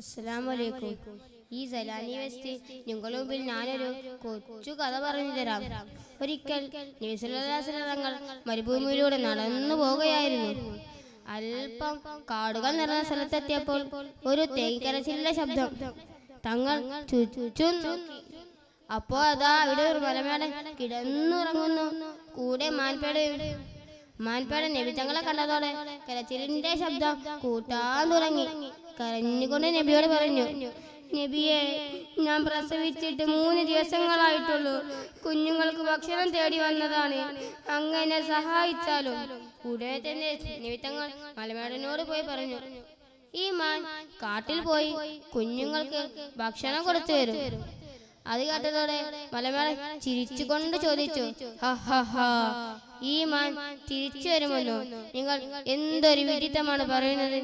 അസ്സലാമലൈക്കും. ഈ സലാനി വെസ്റ്റ് നിങ്ങളുടെ മുമ്പിൽ ഞാനൊരു കൊച്ചു കഥ പറഞ്ഞു തരാം. ഒരിക്കൽ നബി സല്ലല്ലാഹു അലൈഹി വസല്ലം തങ്ങൾ മരുഭൂമിയിലൂടെ നടന്നു പോവുകയായിരുന്നു. അല്പം കാടുകൾ നിറഞ്ഞ സ്ഥലത്തെത്തിയപ്പോൾ ഒരു തേങ്ങക്കരച്ചിലിന്റെ ശബ്ദം. തങ്ങൾ ചുറ്റും നോക്കി. അപ്പോ അതാ അവിടെ ഒരു മലമേടൻ കിടന്നുറങ്ങുന്നു. കൂടെ മാൻപേട നബി തങ്ങളെ കണ്ടതോടെ കരച്ചിലിന്റെ ശബ്ദം കൂട്ടാൻ തുടങ്ങി. കരഞ്ഞുകൊണ്ട് നബിയോട് പറഞ്ഞു, നബിയെ, ഞാൻ പ്രസവിച്ചിട്ട് 3 ദിവസങ്ങളായിട്ടുള്ളൂ. കുഞ്ഞുങ്ങൾക്ക് ഭക്ഷണം തേടി വന്നതാണ്. അങ്ങനെ സഹായിച്ചാലും. ഉടനെ തന്നെ നബി തങ്ങൾ മലമേടനോട് പോയി പറഞ്ഞു, ഈ മാൻ കാട്ടിൽ പോയി കുഞ്ഞുങ്ങൾക്ക് ഭക്ഷണം കൊടുത്തു വരും. അത് കേട്ടതോടെ മലമേടൻ ചിരിച്ചുകൊണ്ട് ചോദിച്ചു, ഈ മാൻ തിരിച്ചു വരുമല്ലോ, നിങ്ങൾ എന്തൊരു വിഡിത്തമാണ് പറയുന്നത്.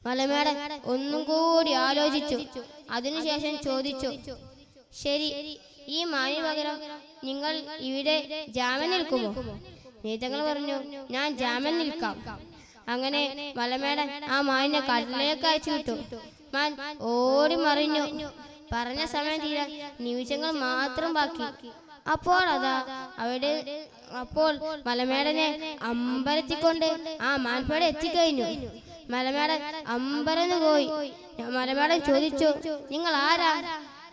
മലമേടൻ ഒന്നും കൂടി ആലോചിച്ചു. അതിനുശേഷം ചോദിച്ചു, ശരി, ഈ മാനിന് പകരം നിങ്ങൾ ഇവിടെ ജാമ്യം നിൽക്കുമോ? നീതങ്ങൾ പറഞ്ഞു, ഞാൻ ജാമ്യം നിൽക്കാം. അങ്ങനെ മലമേടൻ ആ മാനിനെ കാട്ടിലേക്ക് അയച്ചു വിട്ടു. മാൻ ഓടി മറിഞ്ഞു. പറഞ്ഞ സമയം തീരാൻ നിമിഷങ്ങൾ മാത്രം ബാക്കി. അപ്പോൾ മലമേടനെ അമ്പരത്തിക്കൊണ്ട് ആ മാൻപേട എത്തിക്കഴിഞ്ഞു. മലമേടൻ അമ്പരന്ന് പോയി. മലമേടൻ ചോദിച്ചു, നിങ്ങൾ ആരാ?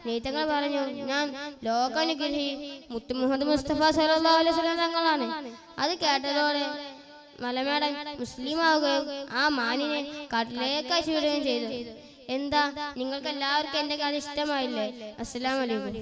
നെയ്തങ്ങൾ പറഞ്ഞു, ഞാൻ ലോകാനുഗ്രഹി മുത്ത് മുഹമ്മദ് മുസ്തഫ സല്ലല്ലാഹു അലൈഹി വസല്ലം തങ്ങളാണ്. അത് കേട്ടതോടെ മലമേടൻ മുസ്ലിം ആവുകയും ആ മാനിനെ കാട്ടിലേക്ക് അയച്ചു വിടുകയും ചെയ്തു. എന്താ, നിങ്ങൾക്ക് എല്ലാവർക്കും എന്റെ കഥ ഇഷ്ടമായില്ലേ? അസ്സലാമു അലൈക്കും.